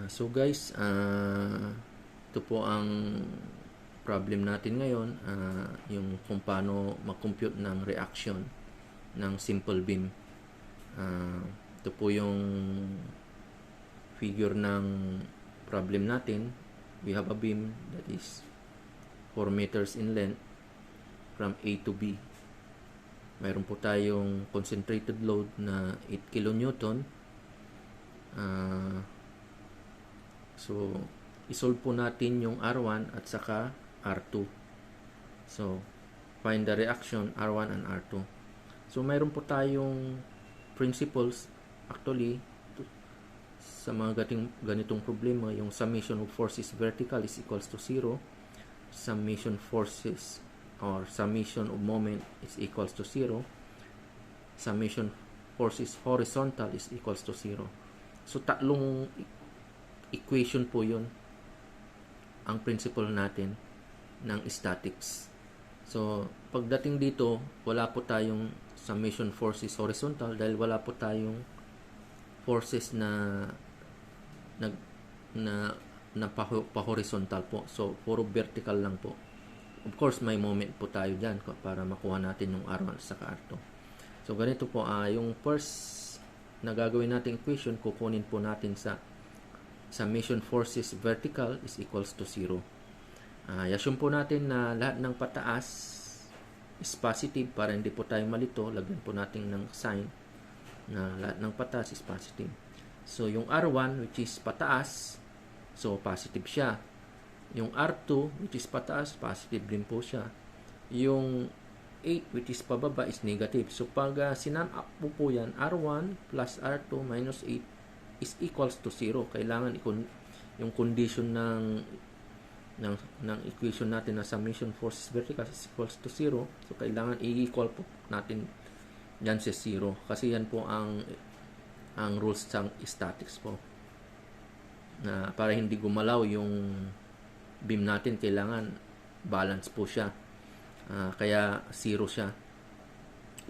So guys, ito po ang problem natin ngayon, yung kung paano mag-compute ng reaction ng simple beam. Ito po yung figure ng problem natin. We have a beam that is 4 meters in length from A to B. Mayroon po tayong concentrated load na 8 kilonewton. So, isolve po natin yung R1 at saka R2. So, find the reaction R1 and R2. So, mayroon po tayong principles actually sa mga ganitong problema. Yung summation of forces vertical is equals to 0. Summation forces or summation of moment is equals to 0. Summation forces horizontal is equals to 0. So, tatlong equation po yun ang principle natin ng statics. So, pagdating dito, wala po tayong summation forces horizontal dahil wala po tayong forces na pa-horizontal po. So, puro vertical lang po. Of course, may moment po tayo dyan para makuha natin yung R1 sa R2. So, ganito po, yung first na gagawin natin equation, kukunin po natin sa summation forces vertical is equals to 0. Assume po natin na lahat ng pataas is positive para hindi po tayo malito. Lagyan po natin ng sign na lahat ng pataas is positive. So, yung R1 which is pataas, so positive siya. Yung R2 which is pataas, positive din po siya. Yung 8 which is pababa is negative. So, pag sinum up po yan, R1 plus R2 minus 8 is equals to 0. Kailangan yung condition ng equation natin na summation forces vertical is equals to 0. So, kailangan i-equal po natin yan sa 0. Kasi yan po ang rules ng statics po. Na para hindi gumalaw yung beam natin, kailangan balance po siya. Kaya 0 siya.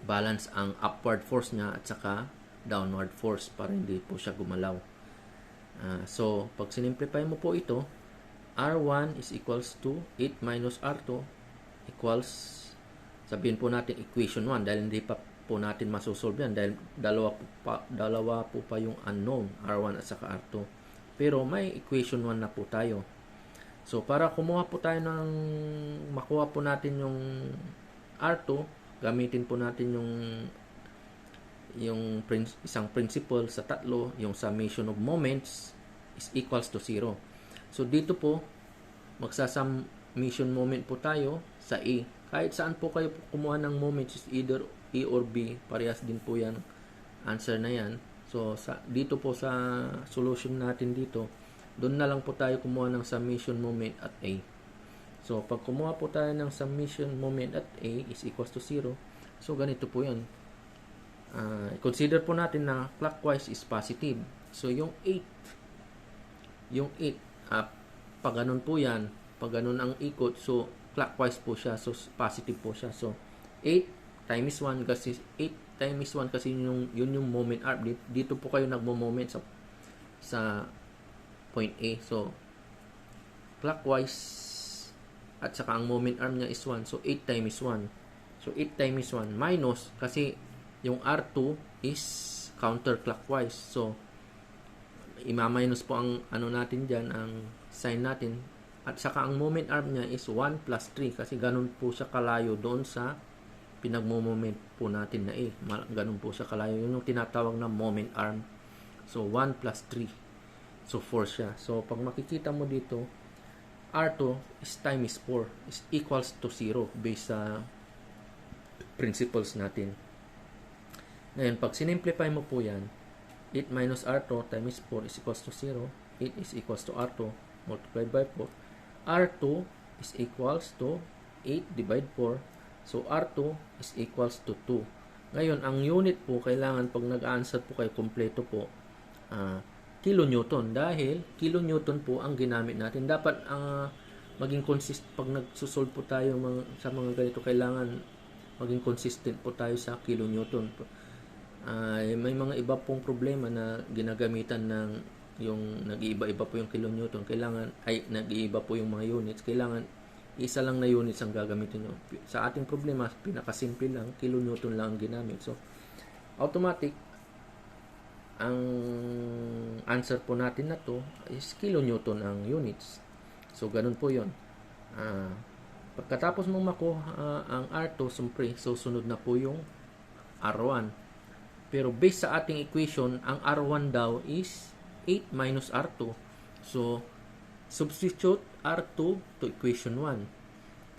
Balance ang upward force niya at saka downward force para hindi po siya gumalaw. So, pag sinimplify mo po ito, R1 is equals to 8 minus R2 equals, sabihin po natin equation 1 dahil hindi pa po natin masosolve yan dahil dalawa po pa yung unknown, R1 at saka R2. Pero may equation 1 na po tayo. So, para kumuha po tayo makuha po natin yung R2, gamitin po natin yung isang principle sa tatlo, yung summation of moments is equals to 0. So, dito po, magsa-summation moment po tayo sa A. Kahit saan po kayo kumuha ng moments, is either A or B, parehas din po yan, answer na yan. So, dito po sa solution natin dito, doon na lang po tayo kumuha ng summation moment at A. So, pag kumuha po tayo ng summation moment at A is equals to 0, so ganito po yan. Consider po natin na clockwise is positive. So, yung 8, pag ganun po yan, pag ganun ang ikot, so, clockwise po siya, so, positive po siya. So, 8 times 1 kasi, 8 times 1 kasi yun yung moment arm. Dito po kayo nagmo-moment sa point A. So, clockwise, at saka ang moment arm niya is 1. So, 8 times 1. So, 8 times 1 minus, kasi yung R2 is counterclockwise. So, ima-minus po ang natin dyan, ang sign natin. At saka ang moment arm niya is 1 plus 3 kasi ganun po siya kalayo doon sa pinagmo-moment po natin na A. Ganun po siya kalayo. Yun yung tinatawag na moment arm. So, 1 plus 3. So, 4 siya. So, pag makikita mo dito, R2 is times 4 is equals to 0 based sa principles natin. Ngayon, pag sinimplify mo po yan, 8 minus R2 times 4 is equals to 0. 8 is equals to R2 multiplied by 4. R2 is equals to 8 divide 4. So, R2 is equals to 2. Ngayon, ang unit po, kailangan pag nag-answer po kayo, kompleto po, kilonewton. Dahil, kilonewton po ang ginamit natin. Dapat, maging consistent, pag nagsusolve po tayo sa mga ganito, kailangan maging consistent po tayo sa kilonewton. May mga iba pong problema na ginagamitan ng yung nag-iiba-iba po yung kilonewton, kailangan ay nag-iiba po yung mga units, kailangan isa lang na units ang gagamitin nyo. Sa ating problema, pinakasimple lang, kilonewton lang ang ginamit. So, automatic, ang answer po natin na to is kilonewton ang units. So, ganun po yun. Pagkatapos mong makuha ang R2, siyempre, susunod na po yung R1. Pero based sa ating equation, ang R1 daw is 8 minus R2. So, substitute R2 to equation 1.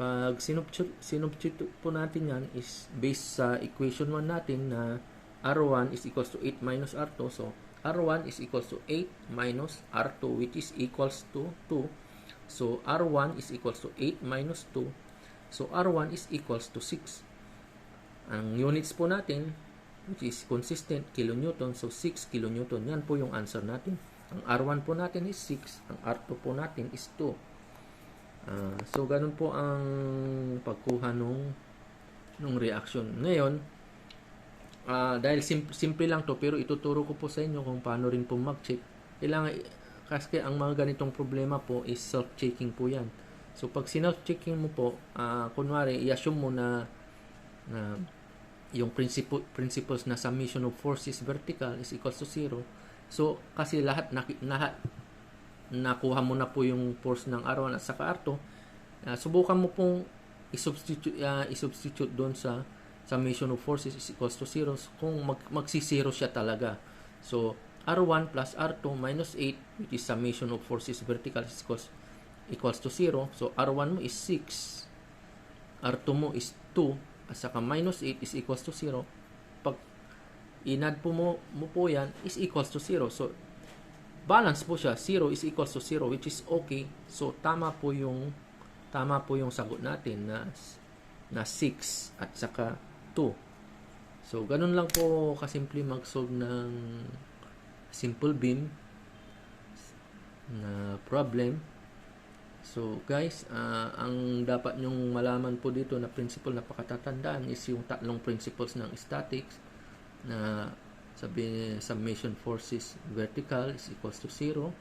Pag sinubstitute po natin yan is based sa equation 1 natin na R1 is equals to 8 minus R2. So, R1 is equals to 8 minus R2 which is equals to 2. So, R1 is equals to 8 minus 2. So, R1 is equals to 6. Ang units po natin, which is consistent, kilonewton. So, 6 kilonewton. Yan po yung answer natin. Ang R1 po natin is 6. Ang R2 po natin is 2. So, ganun po ang pagkuha nung reaction. Ngayon, dahil simple lang to, pero ituturo ko po sa inyo kung paano rin po mag-check. Kailangan, kasi ang mga ganitong problema po is self-checking po yan. So, pag self-checking mo po, kunwari, i-assume mo na yung principles na summation of forces vertical is equals to 0. So, kasi lahat nakuha mo na po yung force ng R1 at saka R2, subukan mo pong i-substitute doon sa summation of forces is equals to 0 kung magsi-0 siya talaga. So, R1 plus R2 minus 8, which is summation of forces vertical is equals to 0. So, R1 mo is 6. R2 mo is 2. At saka minus 8 is equals to 0. Pag inad po mo po yan, is equals to 0. So, balance po siya. 0 is equals to 0, which is okay. So, tama po yung sagot natin na 6 at saka 2. So, ganun lang po kasimple mag-solve ng simple beam na problem. So, guys, ang dapat nyong malaman po dito na principle na pakatatandaan is yung tatlong principles ng statics na summation forces vertical is equals to 0,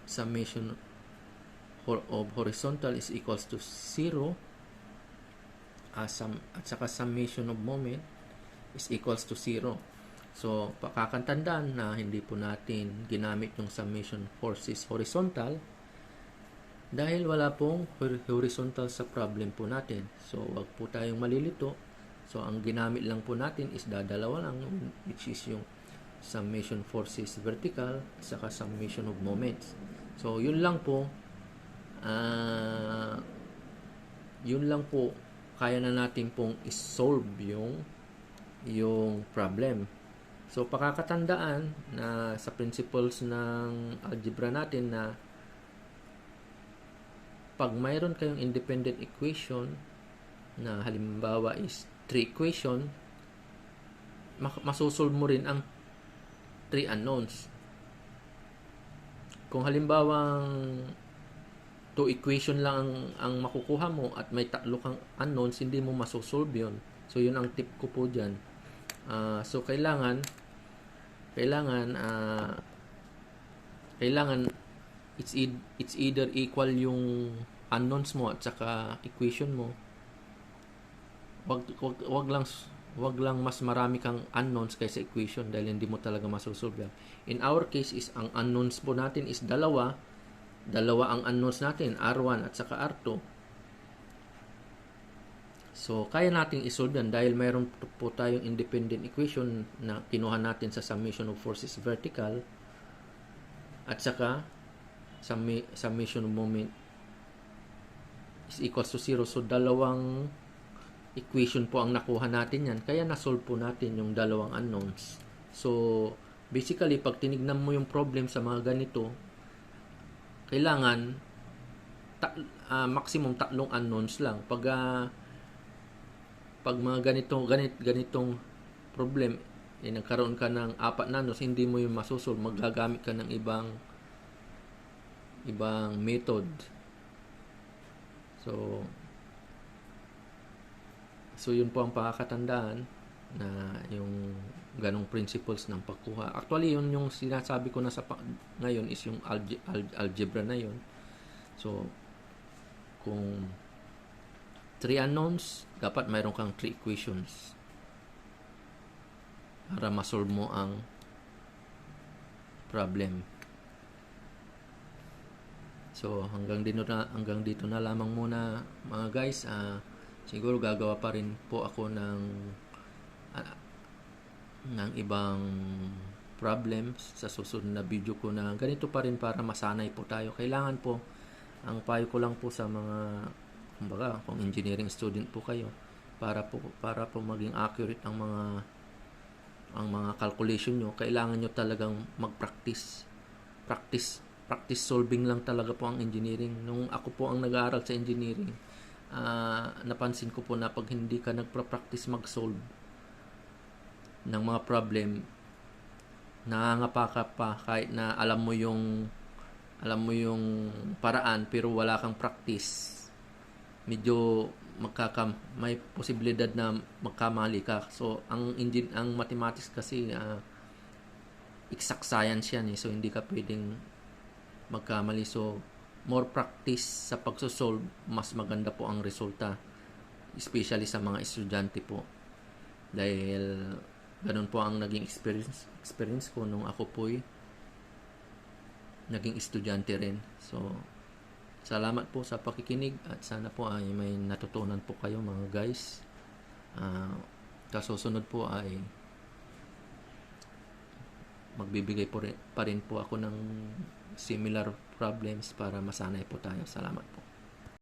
summation of horizontal is equals to 0, at saka summation of moment is equals to 0. So, pakakatandaan na hindi po natin ginamit yung summation forces horizontal dahil wala pong horizontal sa problem po natin. So, wag po tayong malilito. So, ang ginamit lang po natin is dadalawa lang, which is yung summation forces vertical at saka summation of moments. So, yun lang po. Kaya na natin pong isolve yung problem. So, pakakatandaan na sa principles ng algebra natin na pag mayroon kayong independent equation na halimbawa is 3 equation, masosolve mo rin ang 3 unknowns. Kung halimbawang 2 equation lang ang makukuha mo at may 3 kang unknowns, hindi mo masosolve yun. So, yun ang tip ko po dyan. So, kailangan it's either equal yung unknowns mo at saka equation mo. Wag lang mas marami kang unknowns kaysa equation dahil hindi mo talaga masosolve yan. In our case is ang unknowns po natin is dalawa ang unknowns natin, R1 at saka R2. So, kaya nating isolve yan dahil mayroon po tayong independent equation na kinuha natin sa summation of forces vertical at saka summation of moment is equals to 0. So, dalawang equation po ang nakuha natin yan. Kaya nasolve po natin yung dalawang unknowns. So, basically, pag tinignan mo yung problem sa mga ganito, kailangan maximum 3 unknowns lang. Pag mga ganitong problem, nagkaroon ka ng 4 na unknowns, hindi mo yung masosolve, magagamit ka ng ibang method. So yun po ang pakakatandaan na yung ganong principles ng pagkuha. Actually, yun yung sinasabi ko na ngayon is yung algebra na yun. So, kung 3 unknowns, dapat mayroon kang 3 equations para ma-solve mo ang problem. So, hanggang dito na lamang muna mga guys. Siguro gagawa pa rin po ako ng ibang problems sa susunod na video ko na ganito pa rin para masanay po tayo. Kailangan po, ang payo ko lang po sa mga, kumbaga, kung engineering student po kayo, para po maging accurate ang mga calculation nyo, kailangan nyo talagang mag-practice. Practice solving lang talaga po ang engineering. Nung ako po ang nag-aaral sa engineering, napansin ko po na pag hindi ka nagpa-practice mag-solve ng mga problem, nangangapa ka pa kahit na alam mo yung paraan pero wala kang practice. Medyo may posibilidad na magkamali ka. So ang mathematics kasi exact science yan eh. So hindi ka pwedeng magkamali. So more practice sa pagsosolve, mas maganda po ang resulta, especially sa mga estudyante po. Dahil ganun po ang naging experience ko nung ako po'y naging estudyante rin. So, salamat po sa pakikinig at sana po ay may natutunan po kayo mga guys. Kasusunod po ay magbibigay pa rin po ako ng similar problems para masanay po tayo. Salamat po.